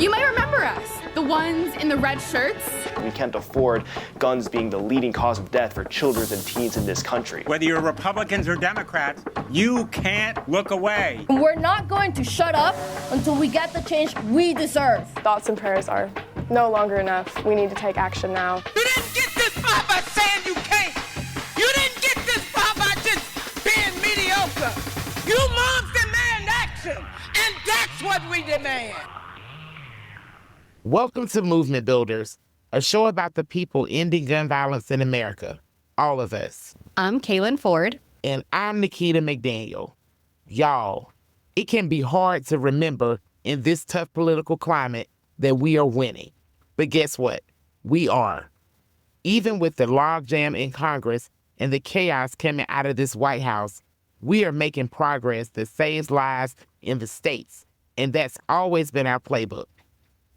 You might remember us, the ones in the red shirts. We can't afford guns being the leading cause of death for children and teens in this country. Whether you're Republicans or Democrats, you can't look away. We're not going to shut up until we get the change we deserve. Thoughts and prayers are no longer enough. We need to take action now. You didn't get this far by saying you can't. You didn't get this far by just being mediocre. You moms demand action, and that's what we demand. Welcome to Movement Builders, a show about the people ending gun violence in America. All of us. I'm Kaylin Ford. And I'm Nikita McDaniel. Y'all, it can be hard to remember in this tough political climate that we are winning. But guess what? We are. Even with the logjam in Congress and the chaos coming out of this White House, we are making progress that saves lives in the states. And that's always been our playbook.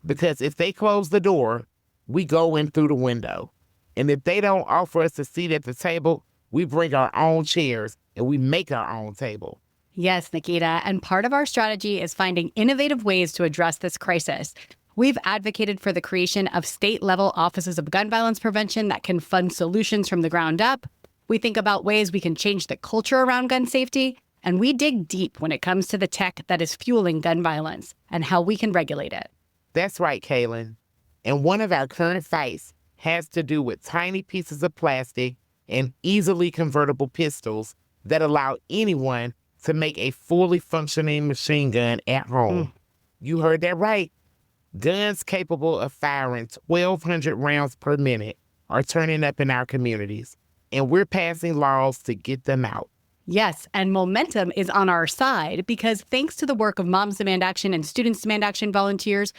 Because if they close the door, we go in through the window. And if they don't offer us a seat at the table, we bring our own chairs and we make our own table. Yes, Nikita, and part of our strategy is finding innovative ways to address this crisis. We've advocated for the creation of state-level offices of gun violence prevention that can fund solutions from the ground up. We think about ways we can change the culture around gun safety, and we dig deep when it comes to the tech that is fueling gun violence and how we can regulate it. That's right, Kaylin. And one of our current fights has to do with tiny pieces of plastic and easily convertible pistols that allow anyone to make a fully functioning machine gun at home. You heard that right. Guns capable of firing 1,200 rounds per minute are turning up in our communities, and we're passing laws to get them out. Yes, and momentum is on our side because thanks to the work of Moms Demand Action and Students Demand Action volunteers,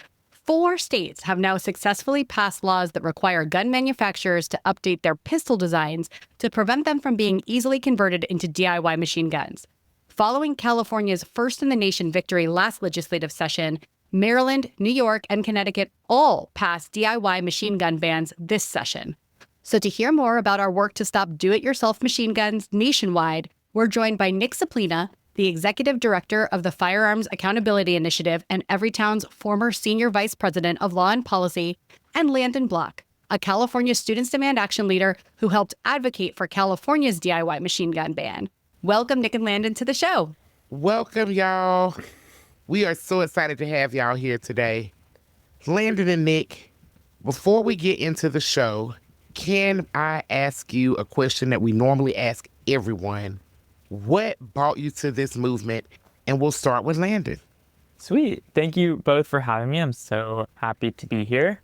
4 states have now successfully passed laws that require gun manufacturers to update their pistol designs to prevent them from being easily converted into DIY machine guns. Following California's first-in-the-nation victory last legislative session, Maryland, New York, and Connecticut all passed DIY machine gun bans this session. So to hear more about our work to stop do-it-yourself machine guns nationwide, we're joined by Nick Suplina, the Executive Director of the Firearms Accountability Initiative and Everytown's former Senior Vice President of Law and Policy, and Landon Block, a California Students Demand Action leader who helped advocate for California's DIY machine gun ban. Welcome, Nick and Landon, to the show. Welcome, y'all. We are so excited to have y'all here today. Landon and Nick, before we get into the show, can I ask you a question that we normally ask everyone? What brought you to this movement? And we'll start with Landon. Sweet. Thank you both for having me. I'm so happy to be here.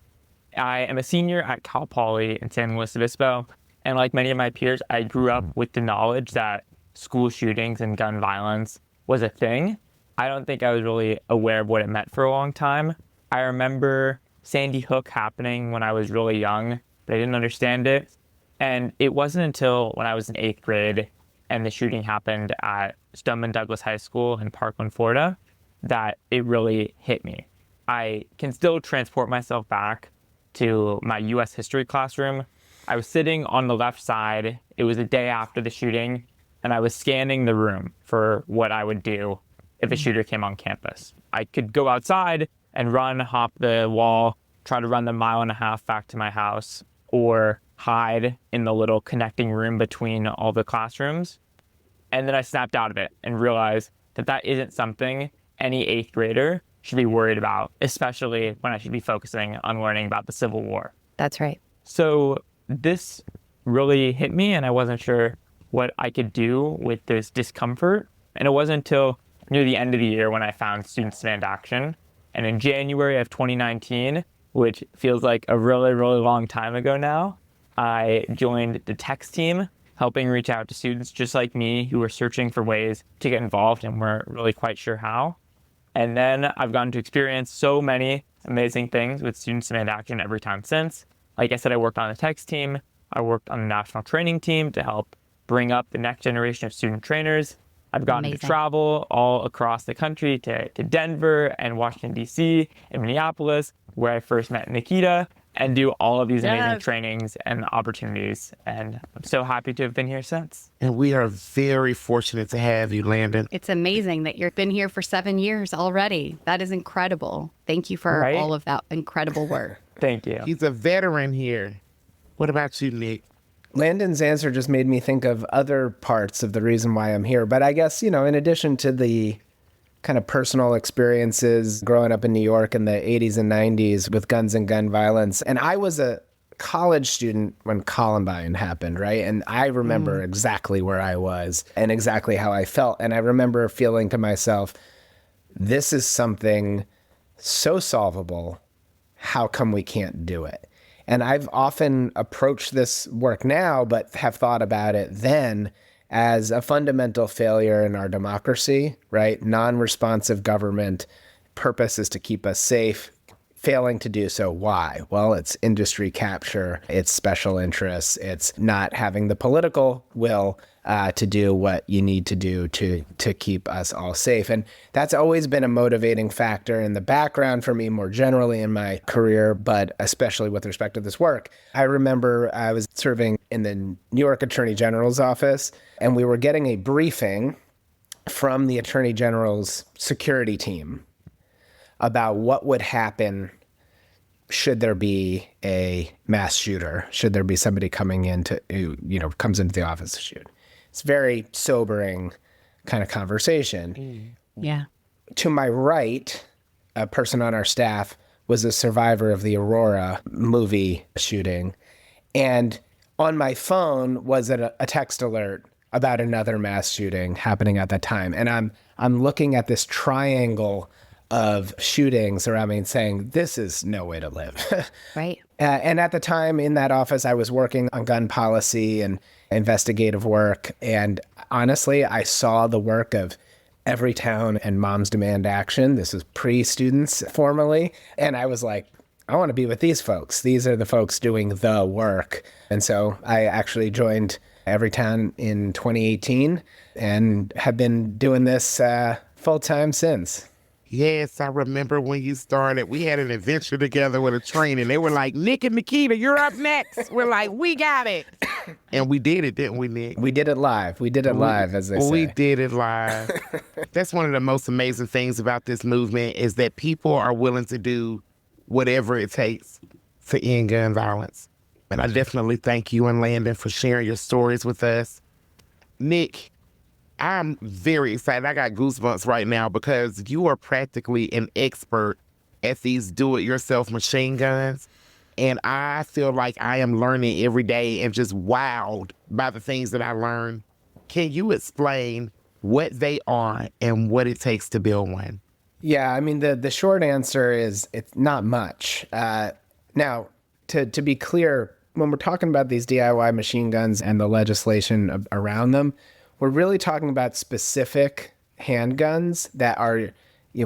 I am a senior at Cal Poly in San Luis Obispo. And like many of my peers, I grew up with the knowledge that school shootings and gun violence was a thing. I don't think I was really aware of what it meant for a long time. I remember Sandy Hook happening when I was really young, but I didn't understand it. And it wasn't until when I was in 8th grade and the shooting happened at Stoneman Douglas High School in Parkland, Florida, that it really hit me. I can still transport myself back to my U.S. history classroom. I was sitting on the left side. It was a day after the shooting, and I was scanning the room for what I would do if a shooter came on campus. I could go outside and run, hop the wall, try to run the 1.5 miles back to my house, or hide in the little connecting room between all the classrooms. And then I snapped out of it and realized that that isn't something any 8th grader should be worried about, especially when I should be focusing on learning about the Civil War. That's right. So this really hit me, and I wasn't sure what I could do with this discomfort. And it wasn't until near the end of the year when I found Students Demand Action. And in January of 2019, which feels like a really, really long time ago now, I joined the text team, helping reach out to students just like me who were searching for ways to get involved and weren't really quite sure how. And then I've gotten to experience so many amazing things with Students Demand Action every time since. Like I said, I worked on the text team. I worked on the national training team to help bring up the next generation of student trainers. I've gotten to travel all across the country to Denver and Washington, D.C. and Minneapolis, where I first met Nikita. and do all of these amazing Yes. trainings and opportunities. And I'm so happy to have been here since. And we are very fortunate to have you, Landon. It's amazing that you've been here for 7 years already. That is incredible. Thank you for Right? all of that incredible work. Thank you. He's a veteran here. What about you, Nick? Landon's answer just made me think of other parts of the reason why I'm here. But I guess, in addition to the kind of personal experiences growing up in New York in the 80s and 90s with guns and gun violence, and I was a college student when Columbine happened, right? And I remember exactly where I was and exactly how I felt. And I remember feeling to myself, this is something so solvable. How come we can't do it? And I've often approached this work now, but have thought about it then as a fundamental failure in our democracy, right? Non-responsive government, purpose is to keep us safe. Failing to do so, why? Well, it's industry capture, it's special interests, it's not having the political will to do what you need to do to keep us all safe. And that's always been a motivating factor in the background for me more generally in my career, but especially with respect to this work. I remember I was serving in the New York Attorney General's office, and we were getting a briefing from the Attorney General's security team about what would happen should there be a mass shooter, should there be somebody coming in who comes into the office to shoot. It's very sobering kind of conversation. Yeah. To my right, a person on our staff was a survivor of the Aurora movie shooting. And on my phone was a text alert about another mass shooting happening at that time. And I'm looking at this triangle of shootings around me and saying, this is no way to live. Right. And at the time in that office, I was working on gun policy and investigative work. And honestly, I saw the work of Everytown and Moms Demand Action. This was pre-students formally. And I was like, I want to be with these folks. These are the folks doing the work. And so I actually joined Everytown in 2018 and have been doing this full-time since. Yes, I remember when you started. We had an adventure together with a training. They were like, Nick and Nikita, you're up next. We're like, we got it. And we did it, didn't we, Nick? We did it live. We did it live, as they say. We did it live. That's one of the most amazing things about this movement is that people are willing to do whatever it takes to end gun violence. And I definitely thank you and Landon for sharing your stories with us. Nick, I'm very excited. I got goosebumps right now because you are practically an expert at these do-it-yourself machine guns. And I feel like I am learning every day and just wowed by the things that I learned. Can you explain what they are and what it takes to build one? Yeah, I mean, the short answer is it's not much. Now, to be clear, when we're talking about these DIY machine guns and the legislation around them, we're really talking about specific handguns that are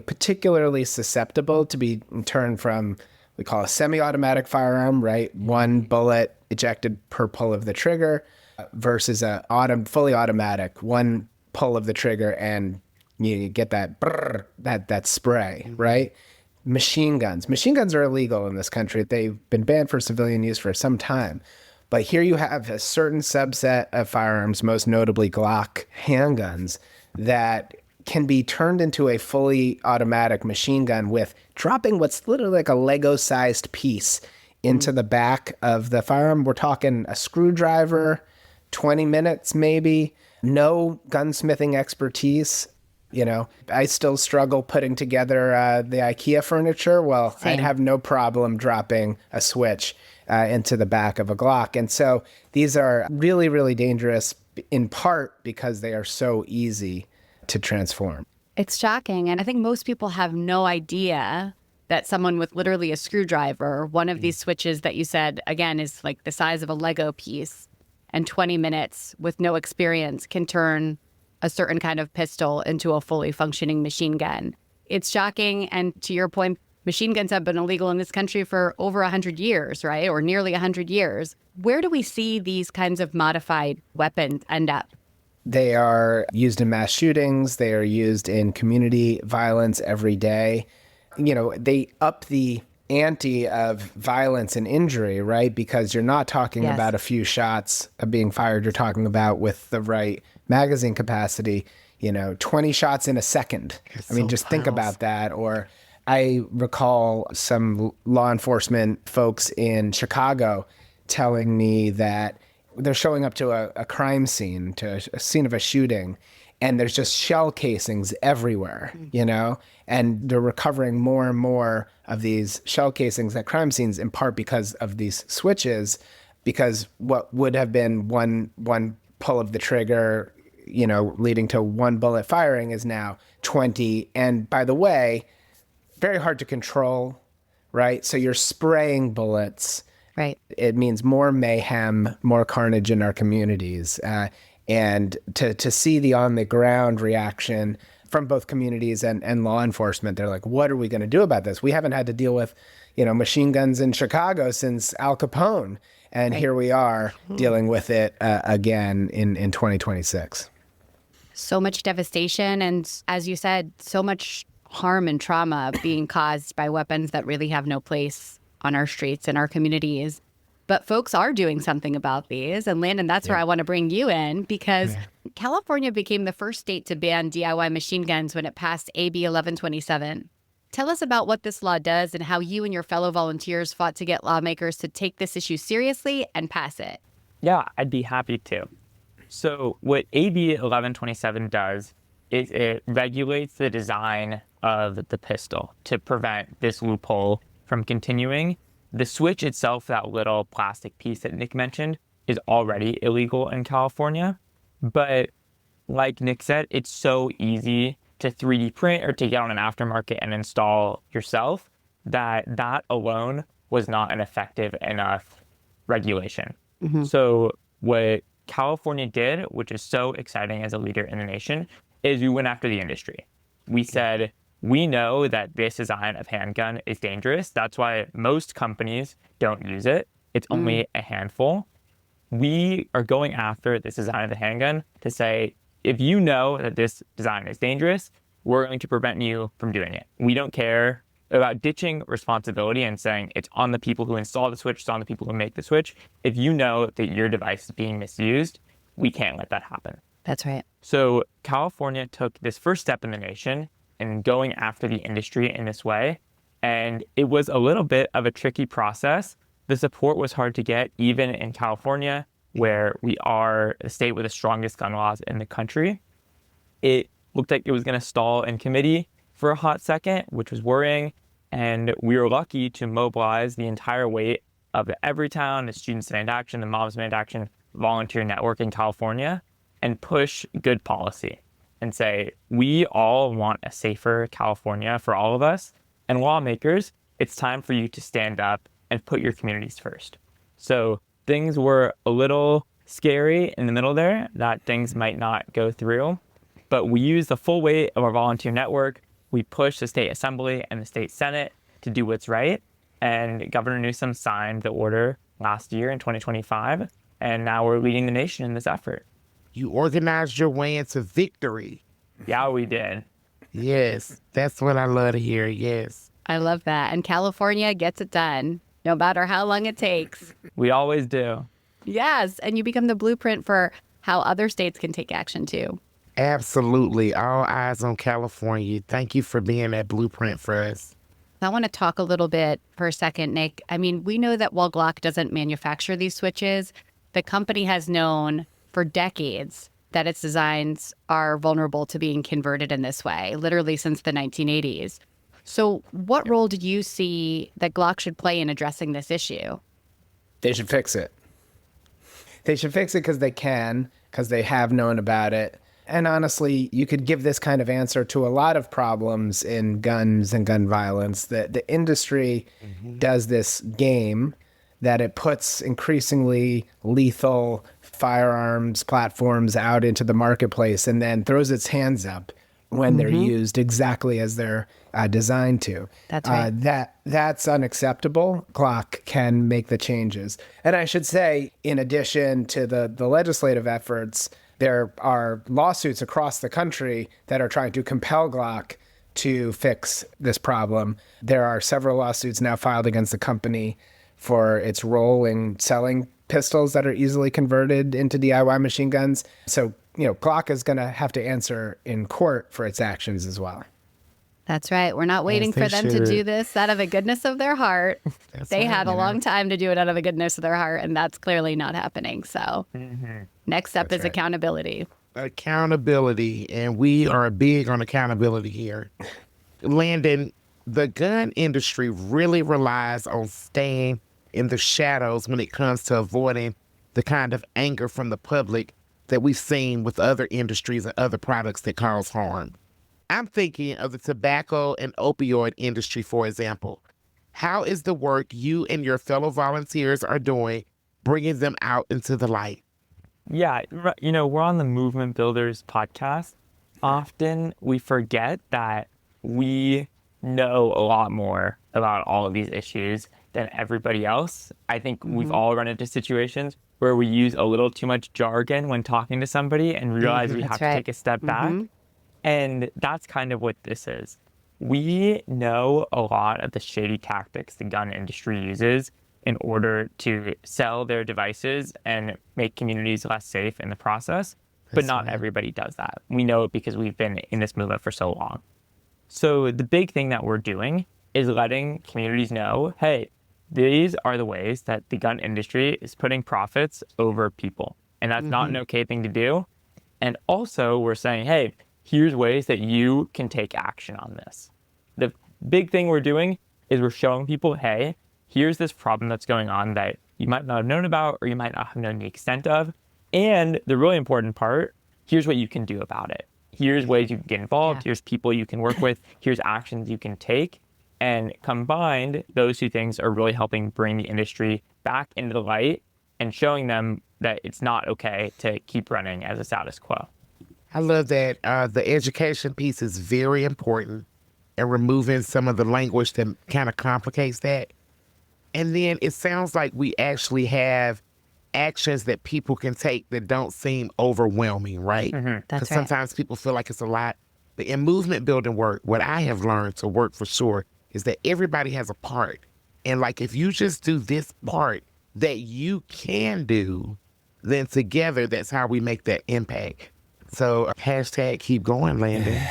particularly susceptible to be turned from, we call a semi-automatic firearm, right? One bullet ejected per pull of the trigger versus a fully automatic, one pull of the trigger and you get that brrr, that spray, right? Machine guns. Machine guns are illegal in this country. They've been banned for civilian use for some time. But here you have a certain subset of firearms, most notably Glock handguns, that can be turned into a fully automatic machine gun with dropping what's literally like a Lego-sized piece into the back of the firearm. We're talking a screwdriver, 20 minutes maybe, no gunsmithing expertise. I still struggle putting together the IKEA furniture. Well, Same. I'd have no problem dropping a switch into the back of a Glock. And so these are really, really dangerous in part because they are so easy to transform. It's shocking. And I think most people have no idea that someone with literally a screwdriver, one of these switches that you said, again, is like the size of a Lego piece, and 20 minutes with no experience can turn a certain kind of pistol into a fully functioning machine gun. It's shocking. And to your point, machine guns have been illegal in this country for over 100 years, right? Or nearly 100 years. Where do we see these kinds of modified weapons end up? They are used in mass shootings. They are used in community violence every day. They up the ante of violence and injury, right? Because you're not talking Yes. about a few shots being fired. You're talking about, with the right magazine capacity, 20 shots in a second. It's I mean, so just think powerful. about that. Or I recall some law enforcement folks in Chicago telling me that they're showing up to a crime scene, to a scene of a shooting, and there's just shell casings everywhere, and they're recovering more and more of these shell casings at crime scenes, in part because of these switches, because what would have been one pull of the trigger, leading to one bullet firing, is now 20. And by the way, very hard to control, right? So you're spraying bullets. Right. It means more mayhem, more carnage in our communities. And to see the on the ground reaction from both communities and law enforcement, they're like, what are we going to do about this? We haven't had to deal with, machine guns in Chicago since Al Capone. And here we are dealing with it again in 2026. So much devastation. And as you said, so much harm and trauma being caused by weapons that really have no place on our streets and our communities. But folks are doing something about these. And Landon, that's where I want to bring you in, because California became the first state to ban DIY machine guns when it passed AB 1127. Tell us about what this law does and how you and your fellow volunteers fought to get lawmakers to take this issue seriously and pass it. Yeah, I'd be happy to. So what AB 1127 does is it regulates the design of the pistol to prevent this loophole from continuing. The switch itself, that little plastic piece that Nick mentioned, is already illegal in California. But like Nick said, it's so easy to 3D print or to get on an aftermarket and install yourself that alone was not an effective enough regulation. So what California did, which is so exciting as a leader in the nation, is we went after the industry. We said, we know that this design of handgun is dangerous. That's why most companies don't use it. It's only a handful. We are going after this design of the handgun to say, if you know that this design is dangerous, we're going to prevent you from doing it. We don't care about ditching responsibility and saying it's on the people who install the switch, it's on the people who make the switch. If you know that your device is being misused, we can't let that happen. That's right. So California took this first step in the nation in going after the industry in this way. And it was a little bit of a tricky process. The support was hard to get, even in California, where we are a state with the strongest gun laws in the country. It looked like it was going to stall in committee for a hot second, which was worrying. And we were lucky to mobilize the entire weight of the Everytown, the Students Demand Action, the Moms Demand Action volunteer network in California, and push good policy and say, we all want a safer California for all of us. And lawmakers, it's time for you to stand up and put your communities first. So things were a little scary in the middle there, that things might not go through. But we used the full weight of our volunteer network. We pushed the state assembly and the state senate to do what's right. And Governor Newsom signed the order last year in 2025. And now we're leading the nation in this effort. You organized your way into victory. Yeah, we did. Yes, that's what I love to hear. Yes. I love that. And California gets it done, no matter how long it takes. We always do. Yes. And you become the blueprint for how other states can take action too. Absolutely. All eyes on California. Thank you for being that blueprint for us. I want to talk a little bit for a second, Nick. I mean, we know that while Glock doesn't manufacture these switches, the company has known for decades that its designs are vulnerable to being converted in this way, literally since the 1980s. So what role do you see that Glock should play in addressing this issue? They should fix it. They should fix it because they can, because they have known about it. And honestly, you could give this kind of answer to a lot of problems in guns and gun violence. The industry does this game that it puts increasingly lethal firearms platforms out into the marketplace and then throws its hands up when they're used exactly as they're designed to. That's right. That's unacceptable. Glock can make the changes. And I should say, in addition to the legislative efforts, there are lawsuits across the country that are trying to compel Glock to fix this problem. There are several lawsuits now filed against the company for its role in selling pistols that are easily converted into DIY machine guns. So, Glock is going to have to answer in court for its actions as well. That's right. We're not waiting they for them to should. do this out of the goodness of their heart. They had a long time to do it out of the goodness of their heart, and that's clearly not happening. So next up is accountability. Accountability, and we are big on accountability here. Landon, the gun industry really relies on staying in the shadows when it comes to avoiding the kind of anger from the public that we've seen with other industries and other products that cause harm. I'm thinking of the tobacco and opioid industry, for example. How is the work you and your fellow volunteers are doing bringing them out into the light? Yeah, we're on the Movement Builders podcast. Often we forget that we know a lot more about all of these issues than everybody else. I think we've all run into situations where we use a little too much jargon when talking to somebody and realize we have to take a step back. And that's kind of what this is. We know a lot of the shady tactics the gun industry uses in order to sell their devices and make communities less safe in the process. But not everybody does that. We know it because we've been in this movement for so long. So the big thing that we're doing is letting communities know, hey, these are the ways that the gun industry is putting profits over people. And that's not an okay thing to do. And also we're saying, hey, here's ways that you can take action on this. The big thing we're doing is we're showing people, hey, here's this problem that's going on that you might not have known about or you might not have known the extent of. And the really important part, here's what you can do about it. Here's ways you can get involved. Here's people you can work with. Here's actions you can take. And combined, those two things are really helping bring the industry back into the light and showing them that it's not okay to keep running as a status quo. I love that. The education piece is very important and removing some of the language that kind of complicates that. And then it sounds like we actually have actions that people can take that don't seem overwhelming, right? Because sometimes people feel like it's a lot. But in movement building work, what I have learned to work for sure is that everybody has a part. And like if you just do this part that you can do, then together that's how we make that impact. So hashtag keep going, Landon.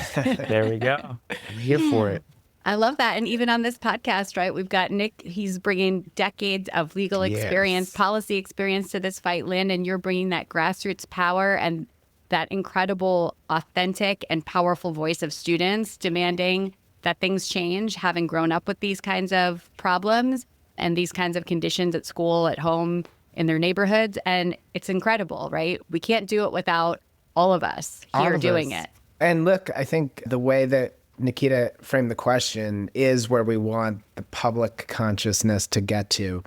There we go. I'm here for it. I love that. And even on this podcast, right, we've got Nick, he's bringing decades of legal experience, policy experience to this fight. Landon, you're bringing that grassroots power and that incredible, authentic and powerful voice of students demanding that things change, having grown up with these kinds of problems and these kinds of conditions at school, at home, in their neighborhoods. And it's incredible, right? We can't do it without all of us here doing it. And look, I think the way that Nikita framed the question is where we want the public consciousness to get to.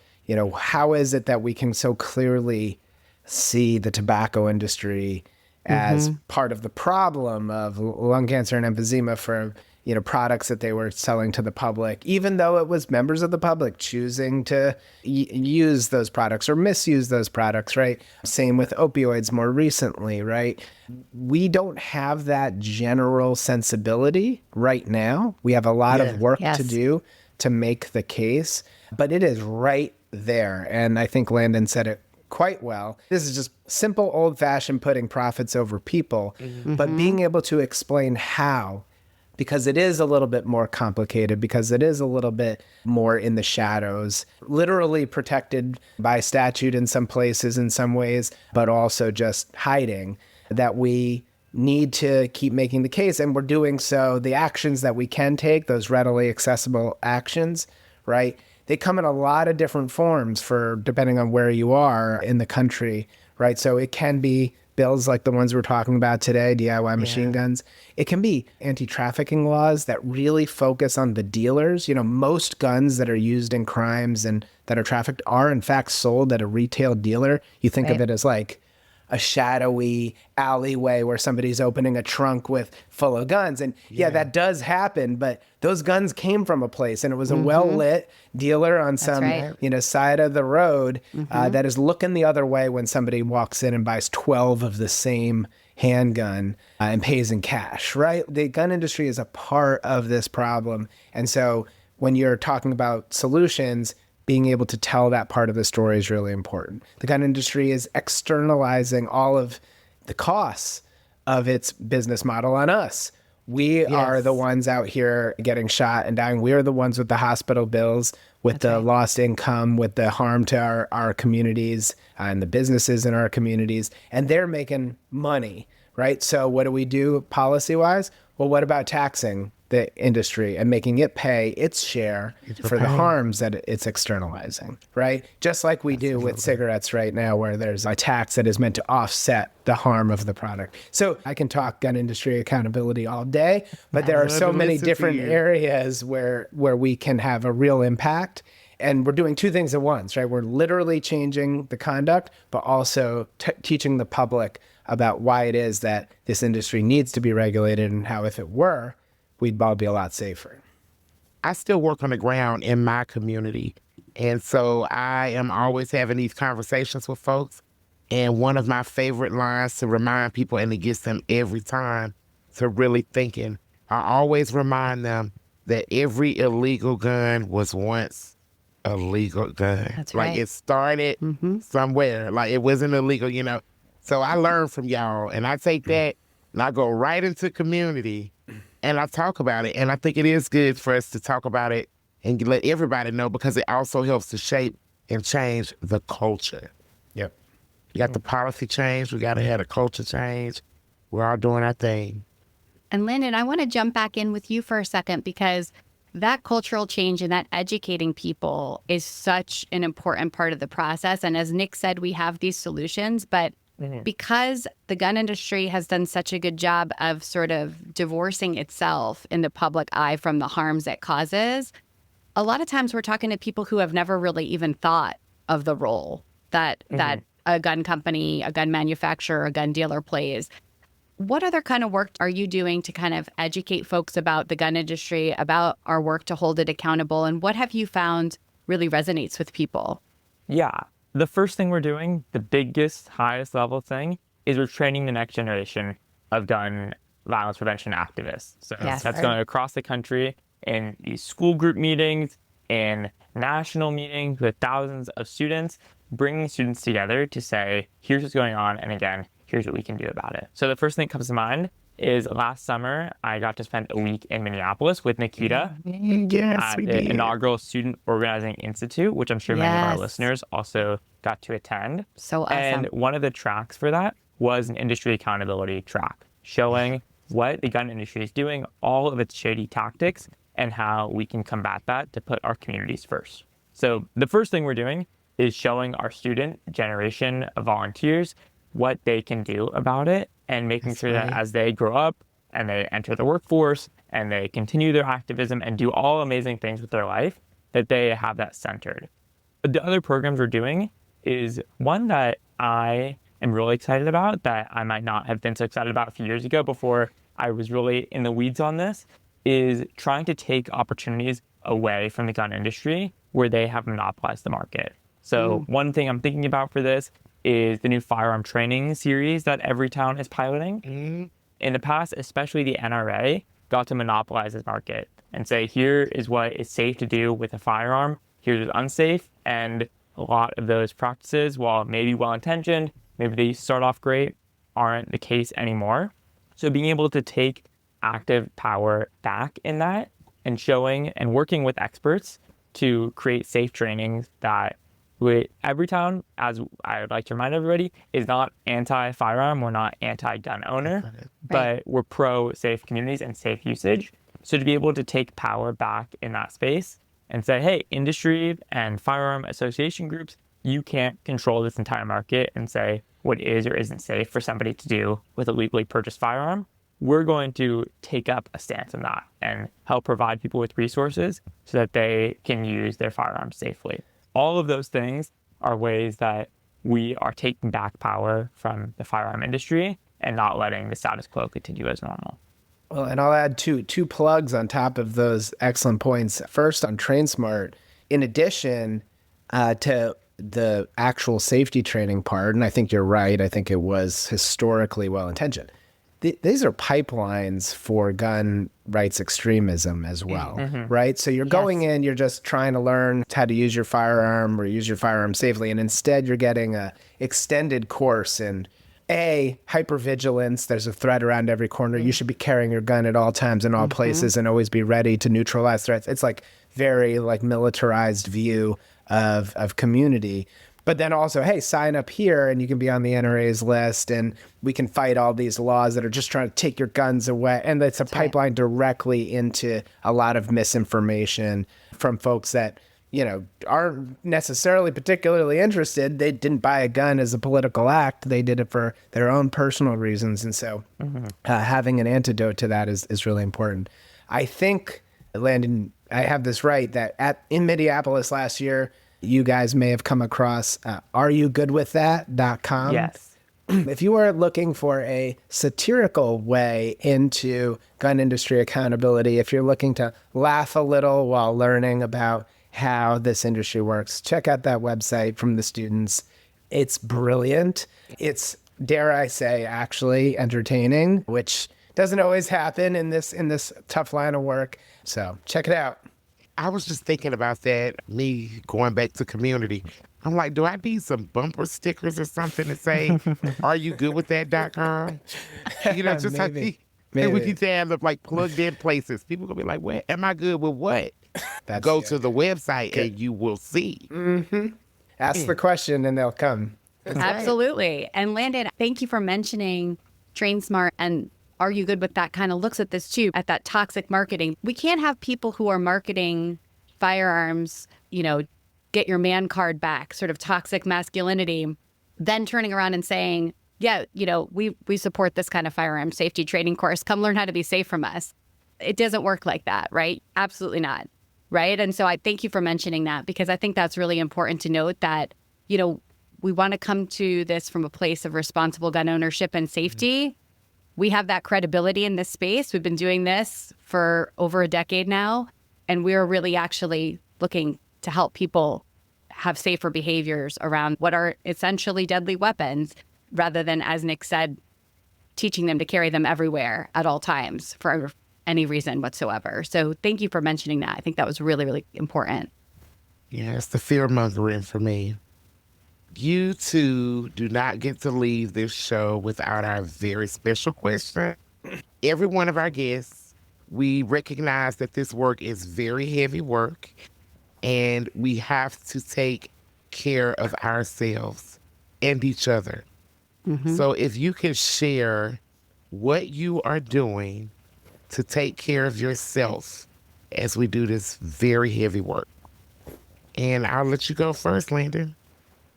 How is it that we can so clearly see the tobacco industry as part of the problem of lung cancer and emphysema for products that they were selling to the public, even though it was members of the public choosing to use those products or misuse those products, right? Same with opioids more recently, right? We don't have that general sensibility right now. We have a lot of work to do to make the case, but it is right there. And I think Landon said it quite well. This is just simple, old-fashioned putting profits over people, but being able to explain how, because it is a little bit more complicated, because it is a little bit more in the shadows, literally protected by statute in some places, in some ways, but also just hiding, that we need to keep making the case. And we're doing so. The actions that we can take, those readily accessible actions, right? They come in a lot of different forms depending on where you are in the country, right? So it can be bills like the ones we're talking about today, DIY machine guns. It can be anti-trafficking laws that really focus on the dealers. Most guns that are used in crimes and that are trafficked are in fact sold at a retail dealer. You think of it as like a shadowy alleyway where somebody's opening a trunk full of guns. And that does happen, but those guns came from a place and it was a well-lit dealer on some side of the road that is looking the other way when somebody walks in and buys 12 of the same handgun and pays in cash, right? The gun industry is a part of this problem. And so when you're talking about solutions, being able to tell that part of the story is really important. The gun industry is externalizing all of the costs of its business model on us. We are the ones out here getting shot and dying. We are the ones with the hospital bills, with the lost income, with the harm to our communities and the businesses in our communities. And they're making money, right? So what do we do policy-wise? Well, what about taxing the industry and making it pay its share for the harms that it's externalizing, right? Just like we do with cigarettes right now, where there's a tax that is meant to offset the harm of the product. So I can talk gun industry accountability all day, but there are so many different areas where we can have a real impact. And we're doing two things at once, right? We're literally changing the conduct, but also teaching the public about why it is that this industry needs to be regulated and how, if it were, we'd all be a lot safer. I still work on the ground in my community. And so I am always having these conversations with folks. And one of my favorite lines to remind people, and it gets them every time to really thinking, I always remind them that every illegal gun was once a legal gun. That's right. Like it started somewhere. Like it wasn't illegal, you know. So I learn from y'all, and I take that and I go right into community and I talk about it. And I think it is good for us to talk about it and let everybody know, because it also helps to shape and change the culture. Yep. You got the policy change. We got to have a culture change. We're all doing our thing. And Landon, I want to jump back in with you for a second, because that cultural change and that educating people is such an important part of the process. And as Nick said, we have these solutions, but because the gun industry has done such a good job of sort of divorcing itself in the public eye from the harms it causes, a lot of times we're talking to people who have never really even thought of the role that a gun company, a gun manufacturer, a gun dealer plays. What other kind of work are you doing to kind of educate folks about the gun industry, about our work to hold it accountable? And what have you found really resonates with people? Yeah. The first thing we're doing, the biggest, highest level thing, is we're training the next generation of gun violence prevention activists. So that's going across the country in these school group meetings, in national meetings with thousands of students, bringing students together to say, here's what's going on, and again, here's what we can do about it. So the first thing that comes to mind is last summer, I got to spend a week in Minneapolis with Nikita at the inaugural Student Organizing Institute, which I'm sure many of our listeners also got to attend. So awesome. And one of the tracks for that was an industry accountability track, showing what the gun industry is doing, all of its shady tactics, and how we can combat that to put our communities first. So the first thing we're doing is showing our student generation of volunteers what they can do about it, and making sure that as they grow up and they enter the workforce and they continue their activism and do all amazing things with their life, that they have that centered. But the other programs we're doing is one that I am really excited about, that I might not have been so excited about a few years ago before I was really in the weeds on this, is trying to take opportunities away from the gun industry where they have monopolized the market. So one thing I'm thinking about for this is the new firearm training series that every town is piloting. In the past, especially the NRA got to monopolize this market and say, here is what is safe to do with a firearm, here's what's unsafe. And a lot of those practices, while maybe well-intentioned, maybe they start off great, aren't the case anymore. So being able to take active power back in that, and showing and working with experts to create safe trainings that every town, as I would like to remind everybody, is not anti-firearm. We're not anti-gun owner, but we're pro-safe communities and safe usage. So to be able to take power back in that space and say, hey, industry and firearm association groups, you can't control this entire market and say what is or isn't safe for somebody to do with a legally purchased firearm. We're going to take up a stance on that and help provide people with resources so that they can use their firearms safely. All of those things are ways that we are taking back power from the firearm industry and not letting the status quo continue as normal. Well, and I'll add two plugs on top of those excellent points. First, on TrainSmart, in addition to the actual safety training part, and I think you're right, I think it was historically well-intentioned. These are pipelines for gun rights extremism as well, right? So you're going in, you're just trying to learn how to use your firearm or use your firearm safely, and instead you're getting a extended course in hypervigilance. There's a threat around every corner. You should be carrying your gun at all times in all places and always be ready to neutralize threats. It's like very like militarized view of community. But then also, hey, sign up here and you can be on the NRA's list and we can fight all these laws that are just trying to take your guns away. And it's a pipeline directly into a lot of misinformation from folks that, you know, aren't necessarily particularly interested. They didn't buy a gun as a political act. They did it for their own personal reasons. And so having an antidote to that is really important. I think, Landon, I have this right, that in Minneapolis last year, you guys may have come across areyougooDwithThat.com. Yes. If you are looking for a satirical way into gun industry accountability, if you're looking to laugh a little while learning about how this industry works, check out that website from the students. It's brilliant. It's, dare I say, actually entertaining, which doesn't always happen in this tough line of work. So check it out. I was just thinking about that, me going back to community. I'm like, do I need some bumper stickers or something to say, are you good with that.com? You know, just Maybe. and we need to have them like plugged in places. People gonna be like, what? Am I good with what? Go to the website and you will see. Ask the question and they'll come. Absolutely. And Landon, thank you for mentioning Train Smart, and Are You Good With That kind of looks at this too, at that toxic marketing. We can't have people who are marketing firearms, you know, get your man card back, sort of toxic masculinity, then turning around and saying, yeah, you know, we support this kind of firearm safety training course. Come learn how to be safe from us. It doesn't work like that, right? Absolutely not. Right. And so I thank you for mentioning that, because I think that's really important to note that, you know, we want to come to this from a place of responsible gun ownership and safety. We have that credibility in this space. We've been doing this for over a decade now, and we're really actually looking to help people have safer behaviors around what are essentially deadly weapons, rather than, as Nick said, teaching them to carry them everywhere at all times for any reason whatsoever. So thank you for mentioning that. I think that was really, really important. Yeah, it's the fear mongering for me. You two do not get to leave this show without our very special question. Every one of our guests, we recognize that this work is very heavy work, and we have to take care of ourselves and each other. So if you can share what you are doing to take care of yourself as we do this very heavy work. And I'll let you go first, Landon.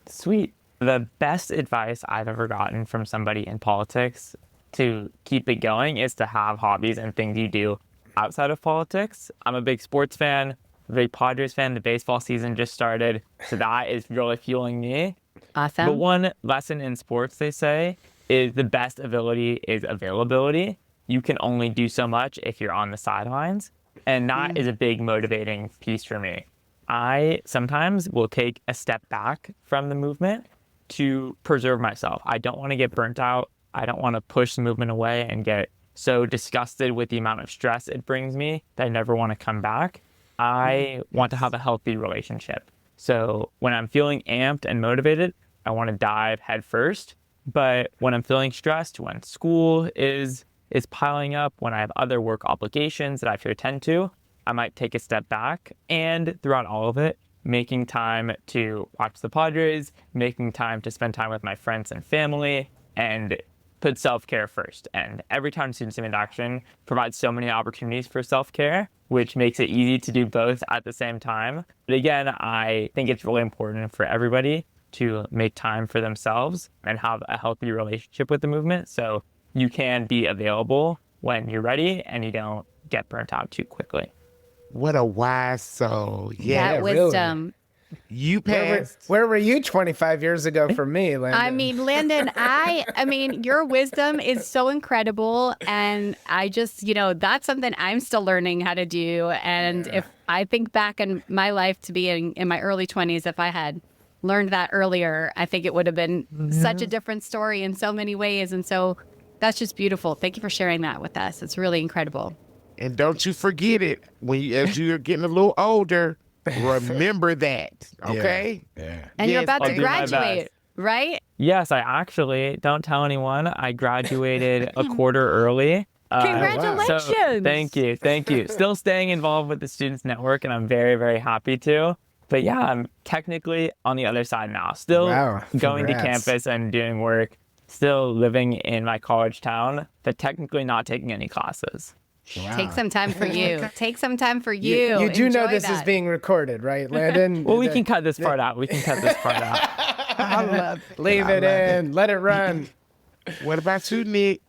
Sweet. The best advice I've ever gotten from somebody in politics to keep it going is to have hobbies and things you do outside of politics. I'm a big sports fan, a big Padres fan. The baseball season just started, so that is really fueling me. Awesome. But one lesson in sports, they say, is the best ability is availability. You can only do so much if you're on the sidelines, and that is a big motivating piece for me. I sometimes will take a step back from the movement to preserve myself. I don't want to get burnt out. I don't want to push the movement away and get so disgusted with the amount of stress it brings me that I never want to come back. I want to have a healthy relationship. So when I'm feeling amped and motivated, I want to dive head first. But when I'm feeling stressed, when school is piling up, when I have other work obligations that I have to attend to, I might take a step back, and throughout all of it, making time to watch the Padres, making time to spend time with my friends and family, and put self-care first. And Everytown Student Cement Action provides so many opportunities for self-care, which makes it easy to do both at the same time. But again, I think it's really important for everybody to make time for themselves and have a healthy relationship with the movement, so you can be available when you're ready and you don't get burnt out too quickly. What a wise soul. Yeah, That wisdom. you passed. Where were you 25 years ago for me, Landon? I mean, Landon, I mean, your wisdom is so incredible. And I just, you know, that's something I'm still learning how to do. And if I think back in my life to be in my early 20s, if I had learned that earlier, I think it would have been such a different story in so many ways. And so that's just beautiful. Thank you for sharing that with us. It's really incredible. And don't you forget it as you're getting a little older. Remember that, okay? Yeah. And you're about I'll to do my graduate, best. right? Yes, I actually, don't tell anyone, I graduated a quarter early. Congratulations. So, thank you. Still staying involved with the Students Network, and I'm very, very happy to. But yeah, I'm technically on the other side now. Still Wow, going to congrats. campus and doing work. Still living in my college town, but technically not taking any classes. Wow. Take some time for you. Take some time for you. You do know Enjoy this is that. being recorded, right, Landon? Well, we can cut this part out. I love it. Leave it in. Let it run. What about you, Nick?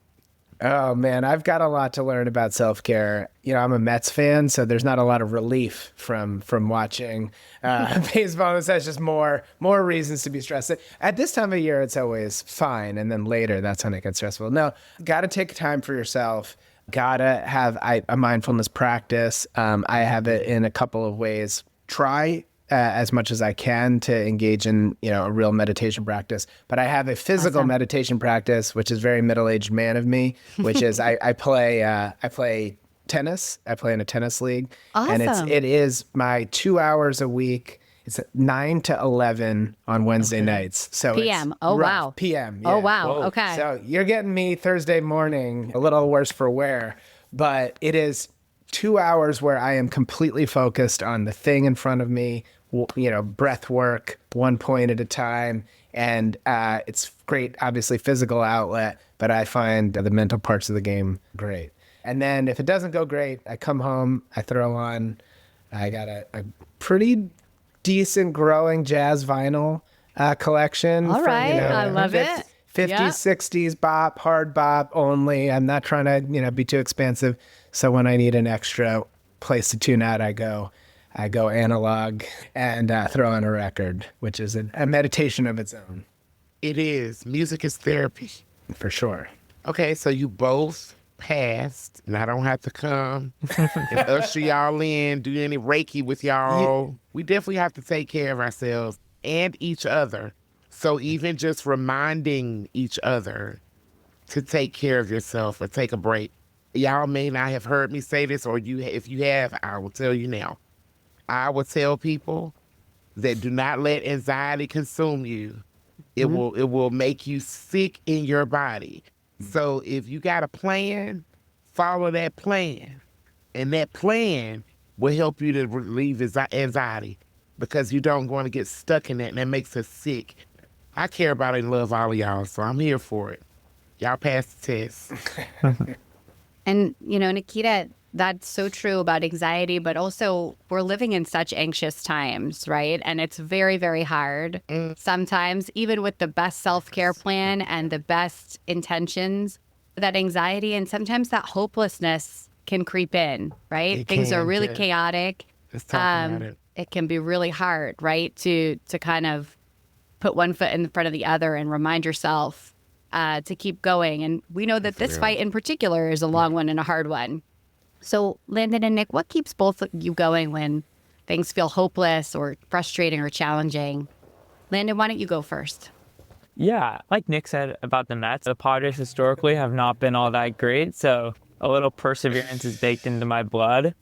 Oh man, I've got a lot to learn about self-care. You know, I'm a Mets fan, so there's not a lot of relief from watching baseball. This has just more reasons to be stressed. At this time of year, it's always fine, and then later, that's when it gets stressful. No, got to take time for yourself. Gotta have a mindfulness practice. I have it in a couple of ways. Try as much as I can to engage in, a real meditation practice. But I have a physical meditation practice, which is very middle-aged man of me, which is I play tennis. I play in a tennis league. Awesome. And it is my 2 hours a week. It's 9 to 11 on Wednesday nights. So PM. It's Oh, rough. wow. PM. Oh, yeah. wow. Whoa. Okay. So you're getting me Thursday morning, a little worse for wear, but it is 2 hours where I am completely focused on the thing in front of me, breath work, 1 point at a time. And it's great, obviously, physical outlet, but I find the mental parts of the game great. And then if it doesn't go great, I come home, I throw on, I got a pretty decent growing jazz vinyl collection. All right. I love it. 50s, Yeah. 60s bop, hard bop only. I'm not trying to, be too expensive. So when I need an extra place to tune out, I go analog and throw on a record, which is a meditation of its own. It is. Music is therapy. For sure. Okay, so you both passed, and I don't have to come and usher y'all in, do any Reiki with y'all. We definitely have to take care of ourselves and each other. So even just reminding each other to take care of yourself or take a break. Y'all may not have heard me say this, or if you have, I will tell you now. I will tell people that do not let anxiety consume you. It will make you sick in your body. So if you got a plan, follow that plan. And that plan will help you to relieve anxiety, because you don't want to get stuck in that, and that makes us sick. I care about and love all of y'all, so I'm here for it. Y'all pass the test. And, Nikita, that's so true about anxiety, but also we're living in such anxious times, right? And it's very, very hard. Sometimes, even with the best self-care plan and the best intentions, that anxiety and sometimes that hopelessness can creep in, right? It Things are can, really yeah. chaotic. Let's talk about it. It can be really hard, right? To kind of put one foot in front of the other and remind yourself to keep going. And we know that this fight in particular is a long one and a hard one. So, Landon and Nick, what keeps both of you going when things feel hopeless or frustrating or challenging? Landon, why don't you go first? Yeah, like Nick said about the Mets, the Padres historically have not been all that great, so a little perseverance is baked into my blood.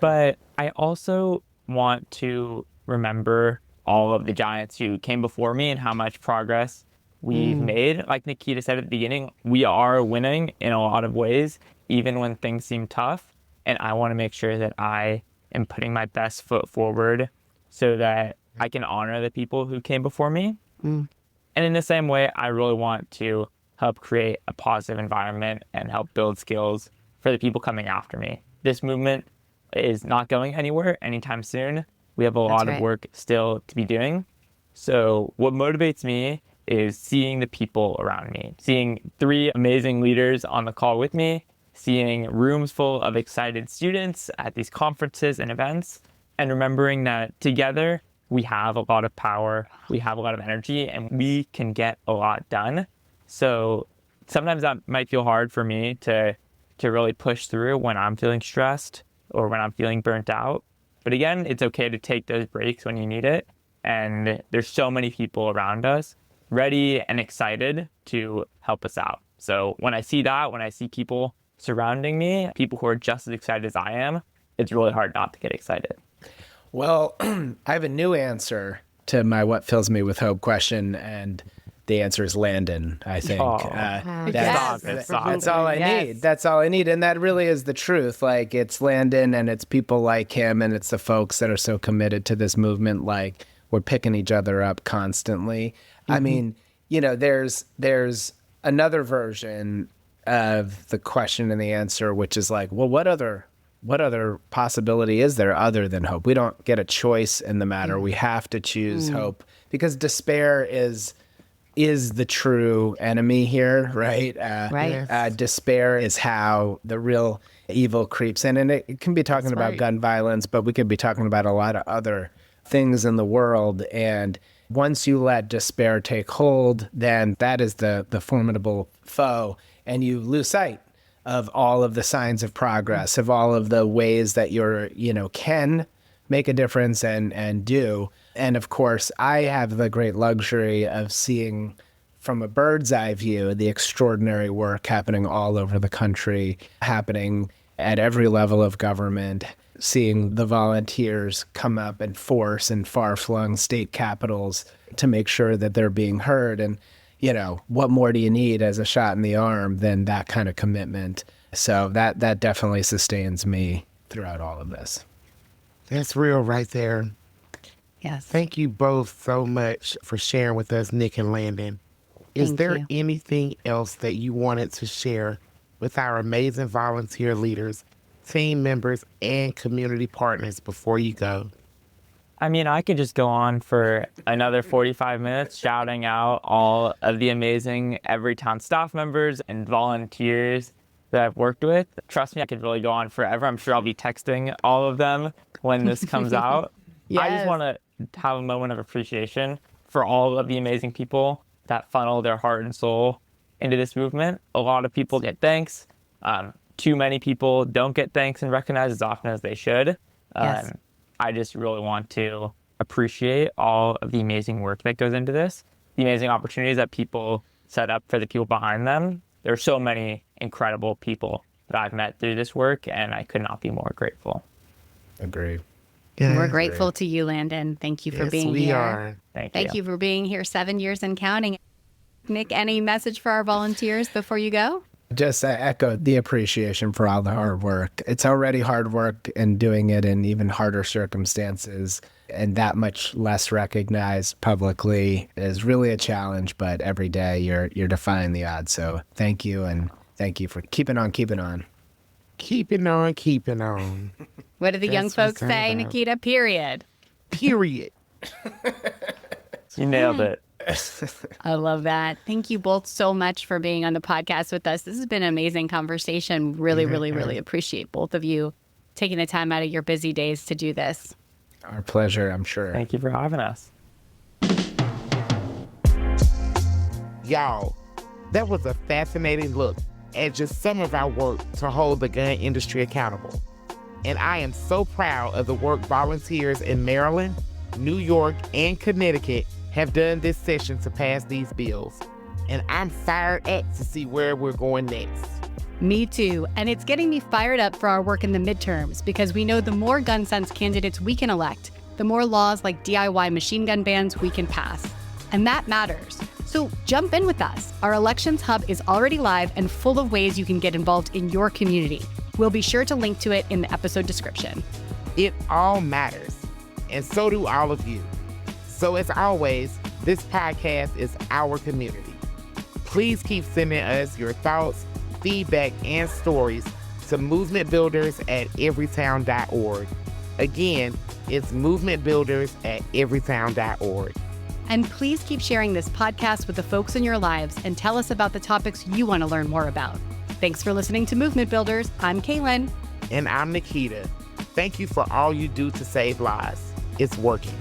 But I also want to remember all of the Giants who came before me and how much progress we've made. Like Nikita said at the beginning, we are winning in a lot of ways, even when things seem tough. And I want to make sure that I am putting my best foot forward so that I can honor the people who came before me. And in the same way, I really want to help create a positive environment and help build skills for the people coming after me. This movement is not going anywhere anytime soon. We have a lot of work still to be doing. So what motivates me is seeing the people around me, seeing 3 amazing leaders on the call with me, seeing rooms full of excited students at these conferences and events, and remembering that together we have a lot of power, we have a lot of energy, and we can get a lot done. So sometimes that might feel hard for me to really push through when I'm feeling stressed or when I'm feeling burnt out. But again, it's okay to take those breaks when you need it. And there's so many people around us ready and excited to help us out. So when I see that, when I see people surrounding me, people who are just as excited as I am, it's really hard not to get excited. Well, I have a new answer to my what fills me with hope question, and the answer is Landon, I think. That's all I need. That's all I need. And that really is the truth. Like, it's Landon and it's people like him and it's the folks that are so committed to this movement. Like, we're picking each other up constantly. I mean, you know, there's another version of the question and the answer, which is like, well, what other possibility is there other than hope? We don't get a choice in the matter. We have to choose hope, because despair is the true enemy here, right? Despair is how the real evil creeps in. And it can be talking about gun violence, but we could be talking about a lot of other things in the world. And once you let despair take hold, then that is the formidable foe. And you lose sight of all of the signs of progress, of all of the ways that can make a difference and do. And of course, I have the great luxury of seeing from a bird's eye view the extraordinary work happening all over the country, happening at every level of government, seeing the volunteers come up and force in far-flung state capitals to make sure that they're being heard. And, you know, what more do you need as a shot in the arm than that kind of commitment? So that definitely sustains me throughout all of this. That's real right there. Yes. Thank you both so much for sharing with us, Nick and Landon. Is there anything else that you wanted to share with our amazing volunteer leaders, team members, and community partners before you go? I mean, I could just go on for another 45 minutes shouting out all of the amazing Everytown staff members and volunteers that I've worked with. Trust me, I could really go on forever. I'm sure I'll be texting all of them when this comes out. I just want to have a moment of appreciation for all of the amazing people that funnel their heart and soul into this movement. A lot of people get thanks. Too many people don't get thanks and recognized as often as they should. I just really want to appreciate all of the amazing work that goes into this, the amazing opportunities that people set up for the people behind them. There are so many incredible people that I've met through this work, and I could not be more grateful. Agree. Yeah, We're grateful to you, Landon. Thank you for being here. We are. Thank you for being here 7 years and counting. Nick, any message for our volunteers before you go? Just echo the appreciation for all the hard work. It's already hard work, and doing it in even harder circumstances and that much less recognized publicly is really a challenge. But every day you're defying the odds. So thank you, and thank you for keeping on. Keeping on, keeping on. What do the young folks say, Nikita? Period. You nailed it. I love that. Thank you both so much for being on the podcast with us. This has been an amazing conversation. Really appreciate both of you taking the time out of your busy days to do this. Our pleasure, I'm sure. Thank you for having us. Y'all, that was a fascinating look at just some of our work to hold the gun industry accountable. And I am so proud of the work volunteers in Maryland, New York, and Connecticut have done this session to pass these bills. And I'm fired up to see where we're going next. Me too. And it's getting me fired up for our work in the midterms, because we know the more gun sense candidates we can elect, the more laws like DIY machine gun bans we can pass. And that matters. So jump in with us. Our Elections Hub is already live and full of ways you can get involved in your community. We'll be sure to link to it in the episode description. It all matters, and so do all of you. So as always, this podcast is our community. Please keep sending us your thoughts, feedback, and stories to movementbuilders@everytown.org. Again, it's movementbuilders@everytown.org. And please keep sharing this podcast with the folks in your lives and tell us about the topics you want to learn more about. Thanks for listening to Movement Builders. I'm Kaylin. And I'm Nikita. Thank you for all you do to save lives. It's working.